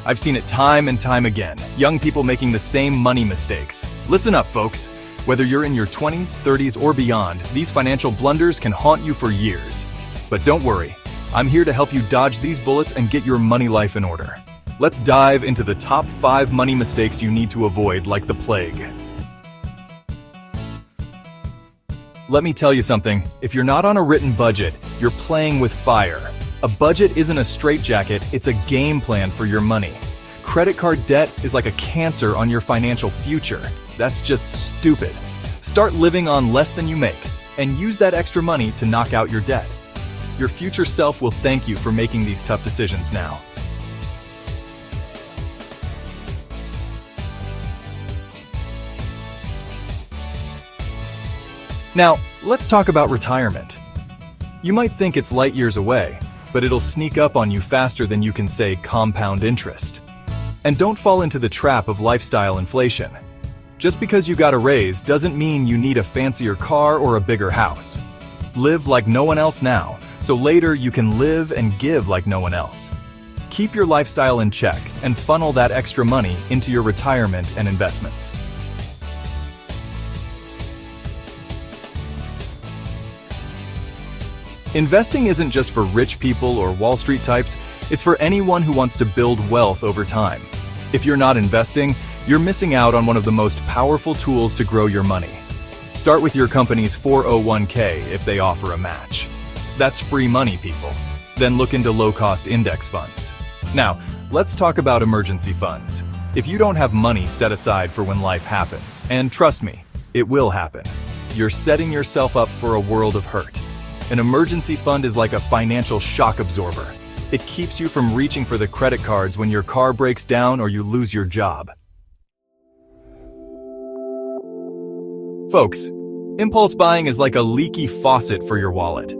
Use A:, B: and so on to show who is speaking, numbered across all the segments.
A: I've seen it time and time again. Young people making the same money mistakes. Listen up, folks. Whether you're in your 20s, 30s, or beyond, these financial blunders can haunt you for years. But don't worry. I'm here to help you dodge these bullets and get your money life in order. Let's dive into the top 5 money mistakes you need to avoid like the plague. Let me tell you something. If you're not on a written budget, you're playing with fire. A budget isn't a straitjacket, it's a game plan for your money. Credit card debt is like a cancer on your financial future. That's just stupid. Start living on less than you make, and use that extra money to knock out your debt. Your future self will thank you for making these tough decisions now. Now, let's talk about retirement. You might think it's light years away, but it'll sneak up on you faster than you can say compound interest. And don't fall into the trap of lifestyle inflation. Just because you got a raise doesn't mean you need a fancier car or a bigger house. Live like no one else now, so later you can live and give like no one else. Keep your lifestyle in check and funnel that extra money into your retirement and investments. Investing isn't just for rich people or Wall Street types, it's for anyone who wants to build wealth over time. If you're not investing, you're missing out on one of the most powerful tools to grow your money. Start with your company's 401k if they offer a match. That's free money, people. Then look into low-cost index funds. Now, let's talk about emergency funds. If you don't have money set aside for when life happens, and trust me, it will happen, you're setting yourself up for a world of hurt. An emergency fund is like a financial shock absorber. It keeps you from reaching for the credit cards when your car breaks down or you lose your job. Folks, impulse buying is like a leaky faucet for your wallet.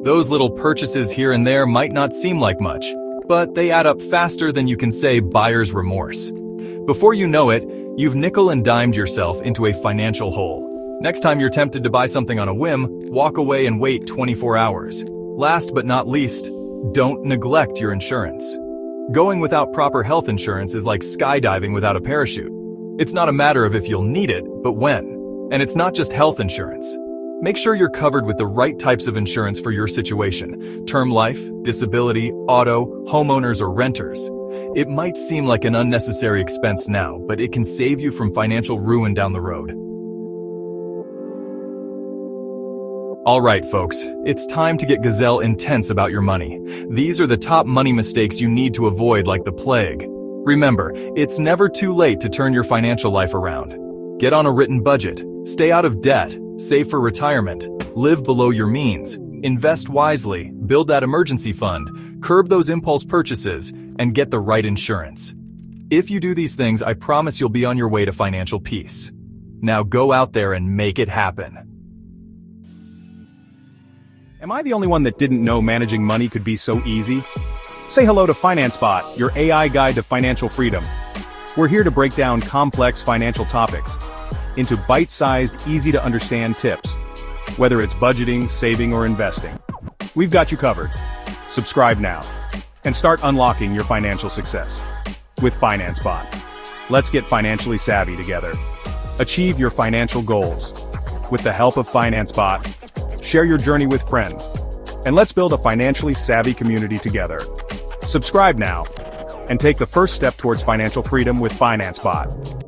A: Those little purchases here and there might not seem like much, but they add up faster than you can say buyer's remorse. Before you know it, you've nickel and dimed yourself into a financial hole. Next time you're tempted to buy something on a whim, walk away and wait 24 hours. Last but not least, don't neglect your insurance. Going without proper health insurance is like skydiving without a parachute. It's not a matter of if you'll need it, but when. And it's not just health insurance. Make sure you're covered with the right types of insurance for your situation: term life, disability, auto, homeowners, or renters. It might seem like an unnecessary expense now, but it can save you from financial ruin down the road. All right, folks, it's time to get gazelle intense about your money. These are the top money mistakes you need to avoid like the plague. Remember, it's never too late to turn your financial life around. Get on a written budget, stay out of debt, save for retirement, live below your means, invest wisely, build that emergency fund, curb those impulse purchases, and get the right insurance. If you do these things, I promise you'll be on your way to financial peace. Now go out there and make it happen.
B: Am I the only one that didn't know managing money could be so easy? Say hello to FinanceBot, your AI guide to financial freedom. We're here to break down complex financial topics into bite-sized, easy-to-understand tips. Whether it's budgeting, saving, or investing, we've got you covered. Subscribe now and start unlocking your financial success with FinanceBot. Let's get financially savvy together. Achieve your financial goals with the help of FinanceBot. Share your journey with friends, and let's build a financially savvy community together. Subscribe now, and take the first step towards financial freedom with FinanceBot.